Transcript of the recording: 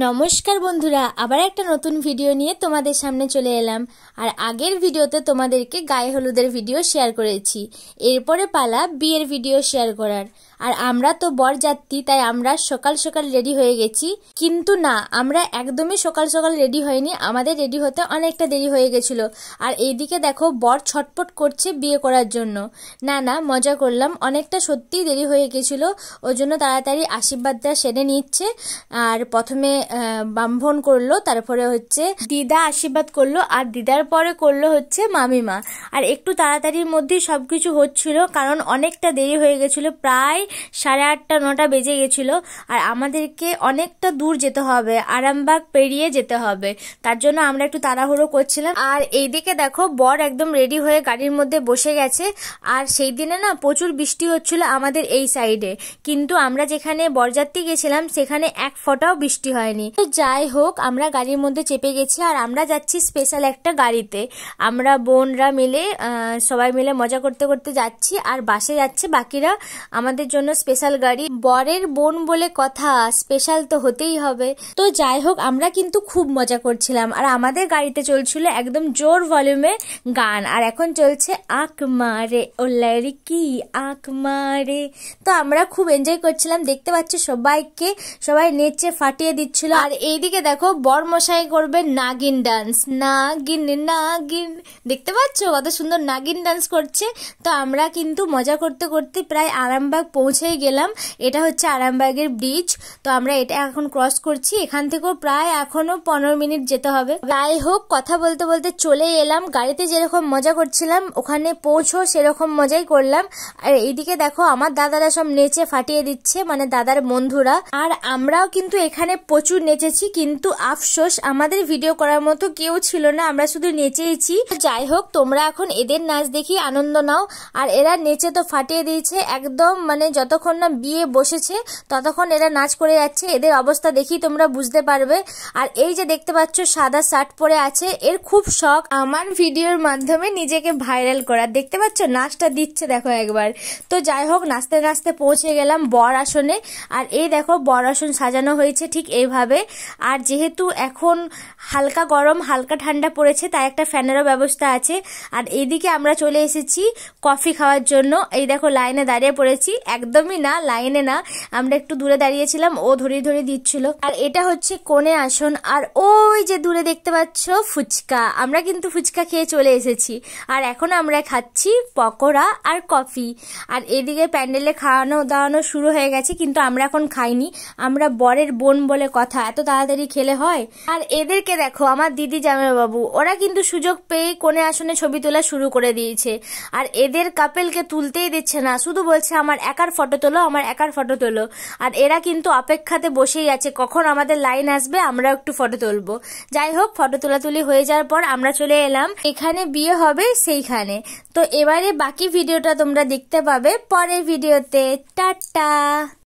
নমস্কার বন্ধুরা, আবার একটা নতুন ভিডিও নিয়ে তোমাদের সামনে চলে এলাম। আর আগের ভিডিওতে তোমাদেরকে গায়ে হলুদের ভিডিও শেয়ার করেছি, এরপরে পালা বিয়ের ভিডিও শেয়ার করার। আর আমরা তো বরযাত্রী, তাই আমরা সকাল সকাল রেডি হয়ে গেছি। কিন্তু না, আমরা একদমই সকাল সকাল রেডি হয়নি, আমাদের রেডি হতে অনেকটা দেরি হয়ে গেছিল। আর এইদিকে দেখো বর ছটপট করছে বিয়ে করার জন্য। না মজা করলাম, অনেকটা সত্যিই দেরি হয়ে গেছিলো, ওই জন্য তাড়াতাড়ি আশীর্বাদটা সেরে নিচ্ছে। আর প্রথমে ব্রাহ্মণ করলো, তারপরে হচ্ছে দিদা আশীর্বাদ করলো, আর দিদার পরে করলো হচ্ছে মামিমা। আর একটু তাড়াতাড়ির মধ্যেই সবকিছু হচ্ছিল, কারণ অনেকটা দেরি হয়ে গেছিল, প্রায় 8:30-9টা বেজে গেছিল। আর আমাদেরকে অনেকটা দূর যেতে হবে, আরামবাগ পেরিয়ে যেতে হবে, তার জন্য আমরা একটু তাড়াহুড়ো করছিলাম। আর এইদিকে দেখো বর একদম রেডি হয়ে গাড়ির মধ্যে বসে গেছে। আর সেই দিনে না প্রচুর বৃষ্টি হচ্ছিল আমাদের এই সাইডে, কিন্তু আমরা যেখানে বরযাত্রী গেছিলাম সেখানে এক ফোঁটাও বৃষ্টি হয়নি। তো যাই হোক, আমরা গাড়ির মধ্যে চেপে গেছি, আর আমরা যাচ্ছি স্পেশাল একটা গাড়িতে। আমরা বোনরা মিলে সবাই মিলে মজা করতে করতে যাচ্ছি, আর বাসে যাচ্ছে বাকিরা। আমাদের জন্য স্পেশাল গাড়ি, বরের বোন বলে কথা, স্পেশাল তো হতেই হবে। তো যাই হোক, আমরা কিন্তু খুব মজা করছিলাম। আর আমাদের গাড়িতে চলছিল একদম জোর ভলিউমে গান, আর এখন চলছে আঁক মারে ও লড়কি আঁক মারে। তো আমরা খুব এনজয় করছিলাম, দেখতে পাচ্ছি সবাইকে, সবাই নেচে ফাটিয়ে দিচ্ছিল। আর এইদিকে দেখো বর মশাই করবে নাগিন ডান্স, নাগিন নাগিন, দেখতে পাচ্ছ কত সুন্দর নাগিন ডান্স করছে। তো আমরা কিন্তু মজা করতে করতে প্রায় আরামবাগ পৌঁছেই গেলাম। এটা হচ্ছে আরামবাগের ব্রিজ, তো আমরা এটা এখন ক্রস করছি। এখান থেকেও প্রায় এখনো 15 মিনিট যেতে হবে। যাই হোক, কথা বলতে বলতে চলে এলাম। গাড়িতে যেরকম মজা করছিলাম ওখানে পৌঁছো সেরকম মজাই করলাম। আর এইদিকে দেখো আমার দাদারা সব নেচে ফাটিয়ে দিচ্ছে, মানে দাদার বন্ধুরা। আর আমরাও কিন্তু এখানে প্রচুর নেচেছি, কিন্তু আফসোস আমাদের ভিডিও করার মতো কেউ ছিল না, আমরা শুধু নেচেইছি। যাই হোক, তোমরা এখন এদের নাচ দেখি আনন্দ নাও। আর এরা নেচে তো ফাটিয়ে দিয়েছে একদম, মানে যতক্ষণ না বিয়ে বসেছে ততক্ষণ এরা নাচ করে যাচ্ছে। এদের অবস্থা দেখি তোমরা বুঝতে পারবে। আর এই যে দেখতে পাচ্ছ সাদা শার্ট পরে আছে, এর খুব শখ আমার ভিডিওর মাধ্যমে নিজেকে ভাইরাল করার। দেখতে পাচ্ছ নাচটা দিচ্ছে, দেখো একবার। তো যাই হোক, নাচতে নাচতে পৌঁছে গেলাম বর আসনে। আর এই দেখো বর আসন সাজানো হয়েছে ঠিক এইভাবে। আর যেহেতু এখন হালকা গরম হালকা ঠান্ডা পড়েছে, তাই একটা ফ্যানেরও ব্যবস্থা আছে। আর এইদিকে আমরা চলে এসেছি কফি খাওয়ার জন্য। এই দেখো লাইনে দাঁড়িয়ে পড়েছি, একদমই না লাইনে না, আমরা একটু দূরে দাঁড়িয়েছিলাম, ও ধরে দিচ্ছিল। আর এটা হচ্ছে কোণে আসন। আর ওই যে দূরে দেখতে পাচ্ছ ফুচকা, আমরা কিন্তু ফুচকা খেয়ে চলে এসেছি। আর এখন আমরা খাচ্ছি পকোড়া আর কফি। আর এদিকে প্যান্ডেলে খাওয়ানো দাওয়ানো শুরু হয়ে গেছে, কিন্তু আমরা এখন খাইনি, আমরা বরের বোন বলে কথা, এত তাড়াতাড়ি খেলে হয়। আর এদেরকে দেখো, আমার দিদি জামাইবাবু, ওরা কিন্তু সুযোগ পেয়ে কোণে আসনে ছবি তোলা শুরু করে দিয়েছে। আর এদের কাপেলকে তুলতেই দিচ্ছে না, শুধু বলছে আমার একার ফটো তোলো, আমার একার ফটো তোলো। আর এরা কিন্তু অপেক্ষাতে বসেই আছে কখন আমাদের লাইন আসবে, আমরা একটু ফটো তুলবো। যাই হোক, ফটো তোলাতুলি হয়ে যাওয়ার পর আমরা চলে এলাম এখানে বিয়ে হবে সেইখানে। তো এবারে বাকি ভিডিওটা তোমরা দেখতে পাবে পরের ভিডিওতে। টাটা।